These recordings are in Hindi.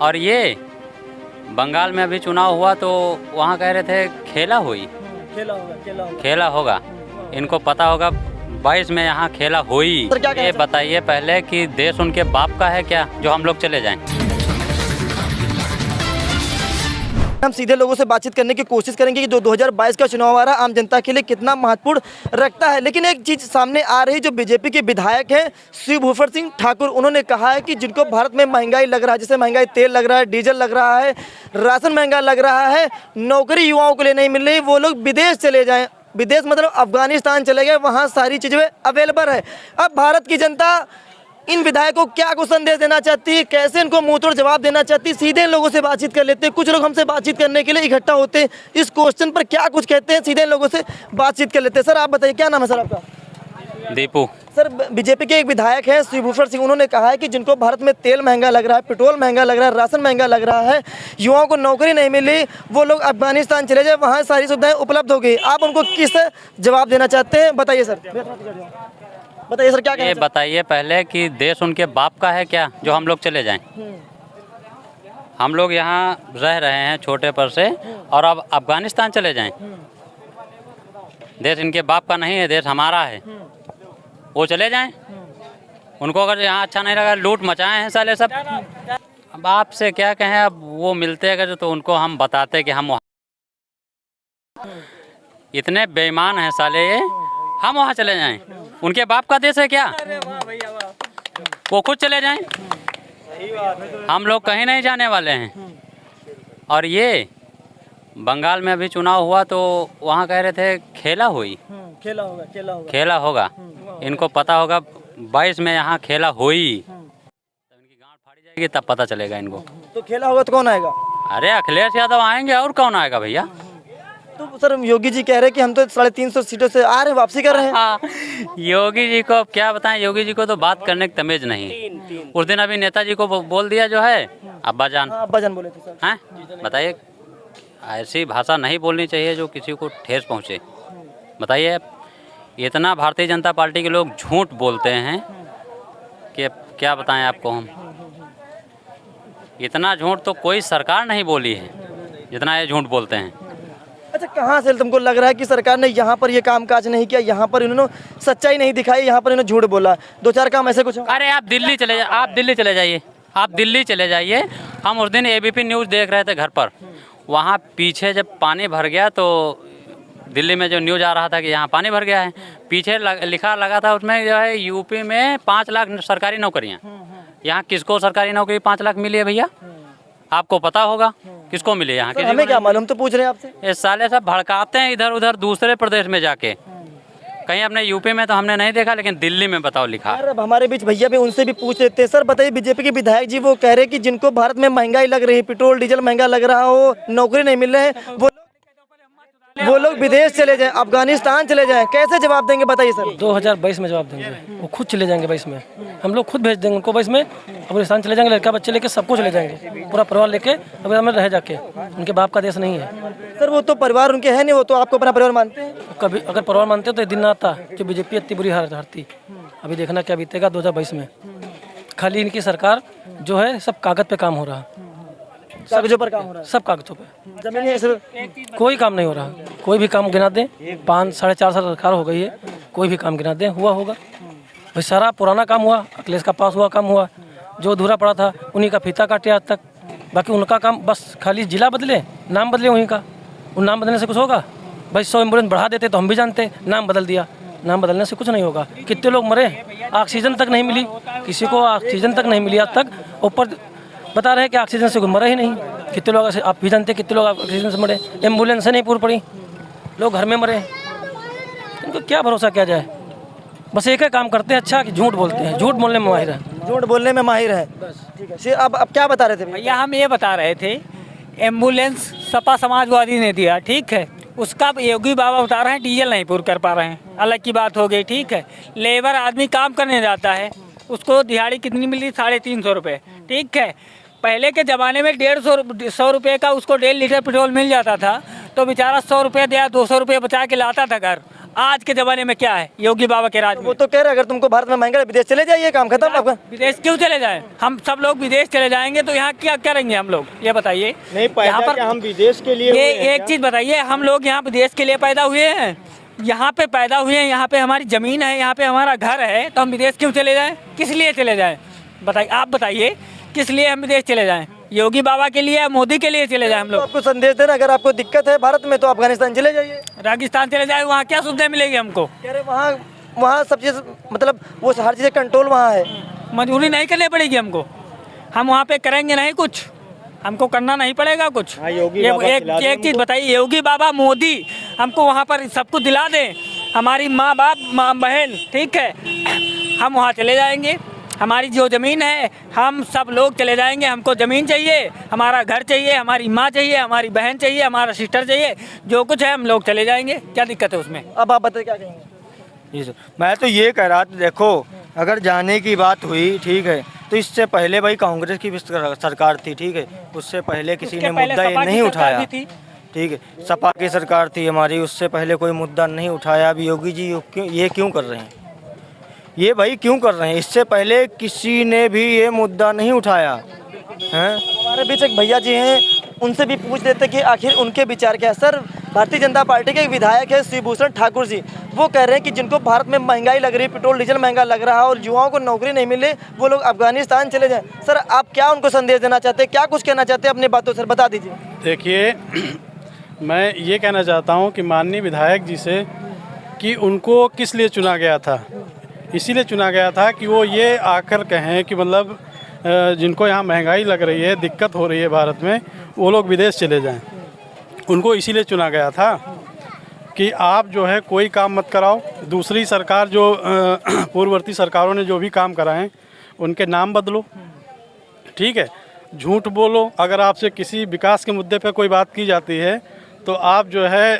और ये बंगाल में अभी चुनाव हुआ तो वहाँ कह रहे थे खेला खेला होगा। इनको पता होगा 22 में यहाँ खेला हुई। ये बताइए पहले कि देश उनके बाप का है क्या जो हम लोग चले जाएं? हम सीधे लोगों से बातचीत करने की कोशिश करेंगे कि जो 2022 का चुनाव आ रहा है आम जनता के लिए कितना महत्वपूर्ण रखता है। लेकिन एक चीज़ सामने आ रही, जो बीजेपी के विधायक हैं शिवभूषण सिंह ठाकुर, उन्होंने कहा है कि जिनको भारत में महंगाई लग रहा है, जैसे महंगाई तेल लग रहा है, डीजल लग रहा है, राशन महंगा लग रहा है, नौकरी युवाओं के लिए नहीं मिल रही, वो लोग विदेश चले जाएँ। विदेश मतलब अफगानिस्तान चले गए, वहाँ सारी चीज़ें अवेलेबल है। अब भारत की जनता इन विधायकों को क्या कुछ संदेश देना चाहती है, कैसे इनको मुंहतोड़ जवाब देना चाहती है, सीधे इन लोगों से बातचीत कर लेते हैं। कुछ लोग हमसे बातचीत करने के लिए इकट्ठा होते हैं, इस क्वेश्चन पर क्या कुछ कहते हैं, सीधे इन लोगों से बातचीत कर लेते हैं। सर आप बताइए, क्या नाम है सर आपका? दीपू। सर बीजेपी के एक विधायक हैं शिवभूषण सिंह, उन्होंने कहा है कि जिनको भारत में तेल महंगा लग रहा है, पेट्रोल महंगा लग रहा है, राशन महंगा लग रहा है, युवाओं को नौकरी नहीं मिली, वो लोग अफगानिस्तान चले जाए, वहाँ सारी सुविधाएं उपलब्ध हो गई। आप उनको किस जवाब देना चाहते हैं, बताइए सर। बताइए सर, क्या ये बताइए पहले कि देश उनके बाप का है क्या जो हम लोग चले जाएं? हम लोग यहाँ रह रहे हैं छोटे पर से, और अब अफगानिस्तान चले जाएं? देश इनके बाप का नहीं है, देश हमारा है। वो चले जाएं? उनको अगर यहाँ अच्छा नहीं लगा, लूट मचाए हैं साले सब। अब आपसे क्या कहें, अब वो मिलते अगर तो उनको हम बताते कि हम इतने बेईमान हैं साले ये, हम वहाँ चले जाएं? उनके बाप का देश है क्या? वो खुद चले जाएं। हम लोग कहीं नहीं जाने वाले हैं। और ये बंगाल में अभी चुनाव हुआ तो वहाँ कह रहे थे खेला होगा। इनको पता होगा 22 में यहाँ खेला हुई, तो इनकी गांठ फाड़ी जाएगी, तब पता चलेगा इनको। तो खेला होगा तो कौन आएगा? अरे अखिलेश यादव आएंगे, और कौन आएगा भैया? तो सर योगी जी कह रहे हैं कि हम तो 350 सीटों से आ रहे हैं, वापसी कर रहे हैं। हाँ, योगी जी को अब क्या बताएं, योगी जी को तो बात करने की तमीज नहीं। उस दिन अभी नेताजी को बोल दिया जो है अब्बा जान बोले थे सर। हैं? बताइए, ऐसी भाषा नहीं बोलनी चाहिए जो किसी को ठेस पहुँचे। बताइए, इतना भारतीय जनता पार्टी के लोग झूठ बोलते हैं कि क्या बताएं आपको हम। इतना झूठ तो कोई सरकार नहीं बोली है जितना ये झूठ बोलते हैं। अच्छा, कहाँ से तुमको लग रहा है कि सरकार ने यहाँ पर ये काम काज नहीं किया, यहाँ पर इन्होंने सच्चाई नहीं दिखाई, यहाँ पर इन्होंने झूठ बोला? दो चार काम ऐसे कुछ? अरे आप दिल्ली चले जाइए। हम उस दिन ABP न्यूज़ देख रहे थे घर पर। वहाँ पीछे जब पानी भर गया तो दिल्ली में जो न्यूज़ आ रहा था कि यहाँ पानी भर गया है, पीछे लिखा लगा था उसमें जो है यूपी में 5 लाख सरकारी नौकरियाँ। यहाँ किसको सरकारी नौकरी 5 लाख मिली है भैया? आपको पता होगा किसको मिले यहाँ? हमें क्या मालूम, तो पूछ रहे हैं आपसे। ये साले सब भड़काते हैं इधर उधर दूसरे प्रदेश में जाके। कहीं अपने यूपी में तो हमने नहीं देखा, लेकिन दिल्ली में बताओ लिखा। अब हमारे बीच भैया भी, उनसे भी पूछ लेते हैं। सर बताइए, बीजेपी के विधायक जी वो कह रहे हैं कि जिनको भारत में महंगाई लग रही है, पेट्रोल डीजल महंगा लग रहा हो, नौकरी नहीं मिल रहे हैं, वो लोग विदेश चले जाएं, अफगानिस्तान चले जाएं, कैसे जवाब देंगे बताइए सर? 2022 में जवाब देंगे। वो खुद चले जाएंगे 22 में, हम लोग खुद भेज देंगे उनको 22 में। अफगानिस्तान चले जाएंगे, लड़का बच्चे लेके सबको चले जाएंगे, पूरा परिवार लेके। अब हमें रह जाके, उनके बाप का देश नहीं है सर। वो तो परिवार उनके है नहीं, वो तो आपको अपना परिवार मानते हैं। कभी अगर परिवार मानते तो दिन ना आता जो बीजेपी इतनी बुरी हारती। अभी देखना क्या बीतेगा 2022 में। खाली इनकी सरकार जो है सब कागज पे काम हो रहा है, कागजों पर काम हो रहा है, सब कागजों पे। जमीन है सर, कोई काम नहीं हो रहा। कोई भी काम गिना दें, 5-4.5 साल सरकार हो गई है, कोई भी काम गिना दें हुआ होगा भाई। सारा पुराना काम हुआ, अखिलेश का पास हुआ काम हुआ, जो अधूरा पड़ा था उन्हीं का फीता काटे आज तक। बाकी उनका काम बस खाली जिला बदले, नाम बदले वहीं का। उन नाम बदलने से कुछ होगा भाई? 100 एम्बुलेंस बढ़ा देते तो हम भी जानते, नाम बदल दिया। नाम बदलने से कुछ नहीं होगा। कितने लोग मरे, ऑक्सीजन तक नहीं मिली किसी को, ऑक्सीजन तक नहीं मिली आज तक। ऊपर बता रहे हैं कि ऑक्सीजन से कोई मरा ही नहीं। कितने लोग, आप भी जानते कितने लोग ऑक्सीजन से मरे, एम्बुलेंस से नहीं पूरी पड़ी, लोग घर में मरे। इनको क्या भरोसा किया जाए? बस एक ही काम करते हैं अच्छा, कि झूठ बोलते हैं, झूठ बोलने में माहिर है, झूठ बोलने में माहिर है। ठीक है, अब क्या बता रहे थे भैया? हम ये बता रहे थे, एम्बुलेंस सपा समाजवादी ने दिया, ठीक है। उसका योगी बाबा बता रहे हैं डीजल नहीं पूरा कर पा रहे हैं, अलग की बात हो गई, ठीक है। लेबर आदमी काम करने जाता है, उसको दिहाड़ी कितनी मिली? 350 रुपये, ठीक है। पहले के ज़माने में 150 रुपये का उसको 1.5 लीटर पेट्रोल मिल जाता था, तो बेचारा 100 रुपये या 200 रुपये बचा के लाता था घर। आज के ज़माने में क्या है योगी बाबा के राज में। वो तो कह रहे अगर तुमको भारत में महंगा है विदेश चले जाइए, काम खत्म आपका। विदेश क्यों चले जाएं? हम सब लोग विदेश चले जाएंगे तो यहाँ क्या करेंगे हम लोग, ये बताइए। नहीं पैदा क्या हम विदेश के लिए हुए ये हैं एक क्या? चीज़ बताइए, हम लोग यहाँ विदेश के लिए पैदा हुए हैं, यहाँ पे पैदा हुए हैं, यहाँ पे हमारी ज़मीन है, यहाँ पे हमारा घर है, तो हम विदेश क्यों चले जाएं? किस लिए चले जाएं? बताइए, आप बताइए किस लिए हम विदेश चले जाएं? योगी बाबा के लिए, मोदी के लिए चले जाएं हम तो लोग? आपको संदेश देना, अगर आपको दिक्कत है भारत में तो अफगानिस्तान चले जाइए। राजस्थान चले जाए, वहाँ क्या सुविधा मिलेगी हमको? कह रहे वहाँ सब चीज़ मतलब वो हर चीज़ कंट्रोल वहाँ है। मजबूरी नहीं करनी पड़ेगी हमको, हम वहाँ पे करेंगे नहीं कुछ, हमको करना नहीं पड़ेगा कुछ। हाँ, योगी ये बाबा खिला दें एक चीज़ बताइए, योगी बाबा मोदी हमको वहाँ पर सब कुछ दिला दें, हमारी माँ बाप माँ बहन, ठीक है, हम वहाँ चले जाएंगे। हमारी जो ज़मीन है हम सब लोग चले जाएंगे, हमको ज़मीन चाहिए, हमारा घर चाहिए, हमारी माँ चाहिए, हमारी बहन चाहिए, हमारा सिस्टर चाहिए, जो कुछ है हम लोग चले जाएंगे। क्या दिक्कत है उसमें? अब आप बताइए क्या कहेंगे। जी सर, मैं तो ये कह रहा था, देखो अगर जाने की बात हुई ठीक है, तो इससे पहले भाई कांग्रेस की भी सरकार थी, ठीक है, उससे पहले किसी उसके ने पहले मुद्दा ये सपा की नहीं सरकार उठाया, भी थी। ठीक है, सपा की सरकार थी हमारी, उससे पहले कोई मुद्दा नहीं उठाया। अब योगी जी ये क्यों कर रहे हैं, ये भाई क्यों कर रहे हैं? इससे पहले किसी ने भी ये मुद्दा नहीं उठाया है। हमारे बीच एक भैया जी हैं, उनसे भी पूछ लेते कि आखिर उनके विचार क्या है। सर, भारतीय जनता पार्टी के एक विधायक है शिवभूषण ठाकुर जी, वो कह रहे हैं कि जिनको भारत में महंगाई लग रही है, पेट्रोल डीजल महंगा लग रहा है और युवाओं को नौकरी नहीं मिले, वो लोग अफगानिस्तान चले जाएं। सर, आप क्या उनको संदेश देना चाहते हैं, क्या कुछ कहना चाहते हैं अपनी बातों सर, बता दीजिए। देखिए, मैं ये कहना चाहता हूँ कि माननीय विधायक जी से कि उनको किस लिए चुना गया था। इसीलिए चुना गया था कि वो ये आकर कहें कि मतलब जिनको यहाँ महंगाई लग रही है, दिक्कत हो रही है भारत में, वो लोग विदेश चले जाएं। उनको इसीलिए चुना गया था कि आप जो है कोई काम मत कराओ, दूसरी सरकार जो पूर्ववर्ती सरकारों ने जो भी काम कराएं उनके नाम बदलो, ठीक है, झूठ बोलो। अगर आपसे किसी विकास के मुद्दे पर कोई बात की जाती है तो आप जो है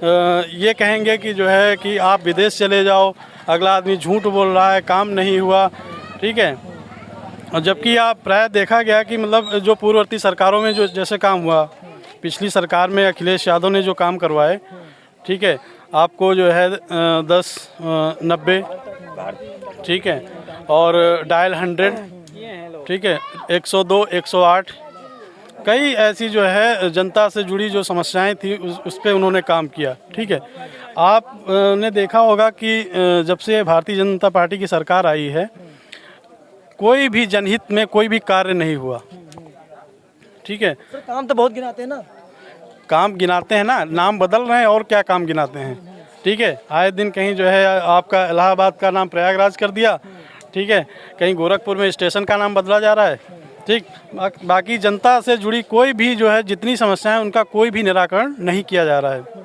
ये कहेंगे कि जो है कि आप विदेश चले जाओ, अगला आदमी झूठ बोल रहा है, काम नहीं हुआ, ठीक है। और जबकि आप प्राय देखा गया कि मतलब जो पूर्ववर्ती सरकारों में जो जैसे काम हुआ, पिछली सरकार में अखिलेश यादव ने जो काम करवाए, ठीक है, आपको जो है 10-90, ठीक है, और डायल 100, ठीक है, 102, 108, कई ऐसी जो है जनता से जुड़ी जो समस्याएं थी उस पर उन्होंने काम किया, ठीक है। आपने देखा होगा कि जब से भारतीय जनता पार्टी की सरकार आई है, कोई भी जनहित में कोई भी कार्य नहीं हुआ, ठीक है। सर, काम तो बहुत गिनाते हैं ना। काम गिनाते हैं ना, नाम बदल रहे हैं और क्या काम गिनाते हैं, ठीक है। आए दिन कहीं जो है आपका इलाहाबाद का नाम प्रयागराज कर दिया, ठीक है, कहीं गोरखपुर में स्टेशन का नाम बदला जा रहा है, ठीक। बाकी जनता से जुड़ी कोई भी जो है जितनी समस्याएं उनका कोई भी निराकरण नहीं किया जा रहा है।